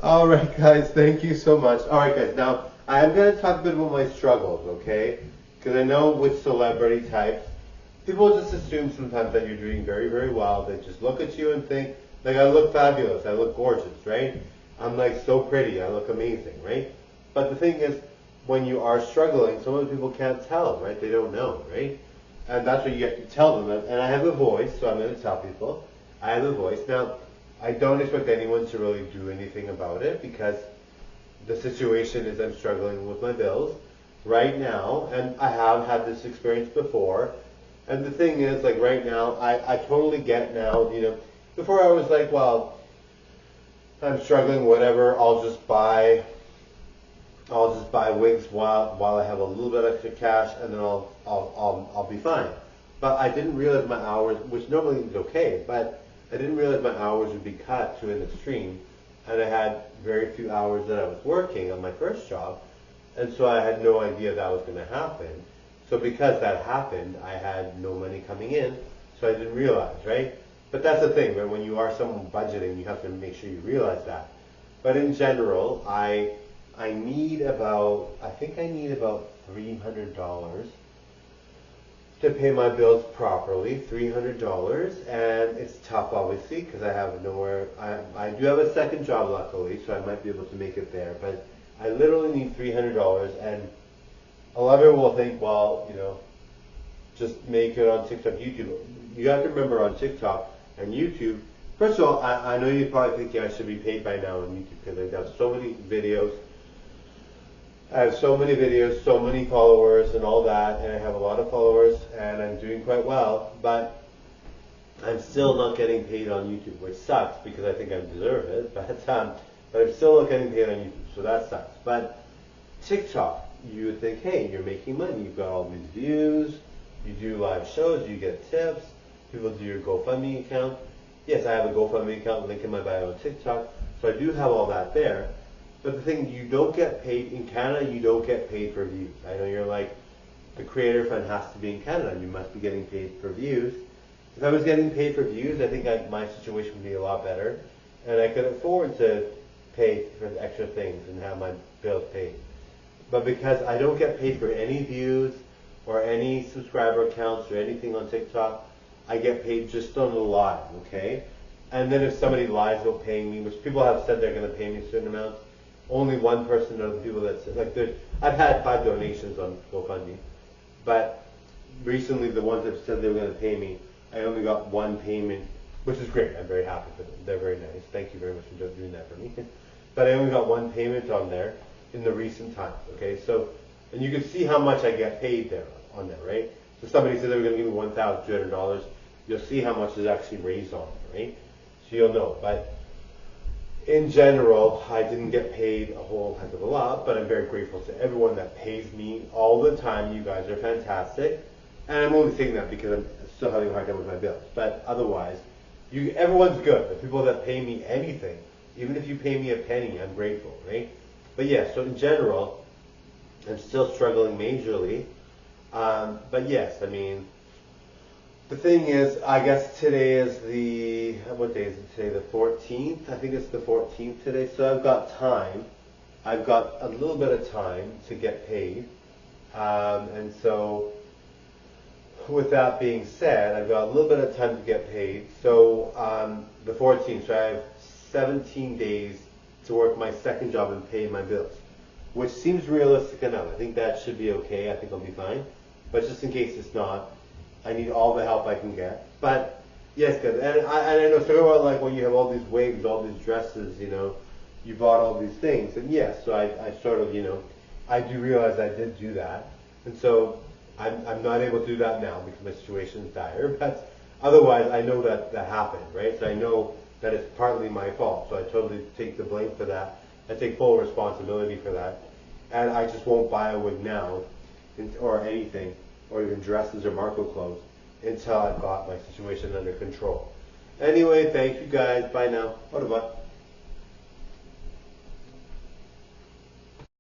Alright guys, thank you so much. Alright guys, now I am going to talk a bit about my struggles, okay? Because I know with celebrity types, people just assume sometimes that you're doing very, very well. They just look at you and think, like, I look fabulous, I look gorgeous, right? I'm like so pretty, I look amazing, right? But the thing is, when you are struggling, some of the people can't tell, right? They don't know, right? And that's what you have to tell them. And I have a voice, so I'm going to tell people, I have a voice. Now, I don't expect anyone to really do anything about it because the situation is I'm struggling with my bills right now, and I have had this experience before. And the thing is, like right now, I totally get now, you know, before I was like, well, I'm struggling, whatever, I'll just buy wigs while I have a little bit extra cash, and then I'll be fine. But I didn't realize my hours, which normally is okay, but I didn't realize my hours would be cut to an extreme, and I had very few hours that I was working on my first job, and so I had no idea that was going to happen. So because that happened, I had no money coming in, so I didn't realize, right? But that's the thing, right? When you are someone budgeting, you have to make sure you realize that. But in general, I need about, I think I need about $300 to pay my bills properly, $300, and it's tough obviously because I have nowhere, I do have a second job luckily, so I might be able to make it there, but I literally need $300, and a lot of people will think, well, you know, just make it on TikTok, YouTube. You have to remember on TikTok and YouTube, first of all, I know you probably think I should be paid by now on YouTube because I've done so many videos. I have so many videos, so many followers and all that, and I have a lot of followers and I'm doing quite well, but I'm still not getting paid on YouTube, which sucks because I think I deserve it, but I'm still not getting paid on YouTube, so that sucks. But TikTok, you would think, hey, you're making money, you've got all these views, you do live shows, you get tips, people do your GoFundMe account. Yes, I have a GoFundMe account, link in my bio on TikTok, so I do have all that there. But the thing, you don't get paid, in Canada, you don't get paid for views. I know you're like, the creator fund has to be in Canada, you must be getting paid for views. If I was getting paid for views, I think my situation would be a lot better, and I could afford to pay for the extra things and have my bills paid. But because I don't get paid for any views, or any subscriber counts, or anything on TikTok, I get paid just on the live, okay? And then if somebody lies about paying me, which people have said they're going to pay me a certain amount, only one person of the people that said, like, I've had 5 donations on GoFundMe, but recently the ones that said they were going to pay me, I only got one payment, which is great. I'm very happy for them. They're very nice. Thank you very much for doing that for me. But I only got one payment on there in the recent times, okay? So, and you can see how much I get paid there on there, right? So somebody said they were going to give me $1,200. You'll see how much is actually raised on it, right? So you'll know. But in general, I didn't get paid a whole heck of a lot, but I'm very grateful to everyone that pays me all the time. You guys are fantastic. And I'm only saying that because I'm still having a hard time with my bills. But otherwise, everyone's good. The people that pay me anything, even if you pay me a penny, I'm grateful, right? But yeah, so in general, I'm still struggling majorly. But yes, I mean, the thing is, I guess today is what day is it today? The 14th? I think it's the 14th today. So I've got time. I've got a little bit of time to get paid. And so with that being said, I've got a little bit of time to get paid. So the 14th, so I have 17 days to work my second job and pay my bills, which seems realistic enough. I think that should be okay. I think I'll be fine. But just in case it's not, I need all the help I can get. But yes, guys, and I know so everyone like, well, you have all these wigs, all these dresses, you know, you bought all these things, and yes, so I sort of, you know, I do realize I did do that, and so I'm not able to do that now because my situation is dire. But otherwise, I know that happened, right? So I know that it's partly my fault. So I totally take the blame for that. I take full responsibility for that, and I just won't buy a wig now, or anything, or even dresses or Marco clothes, until I've got my situation under control. Anyway, thank you guys. Bye now. Au revoir.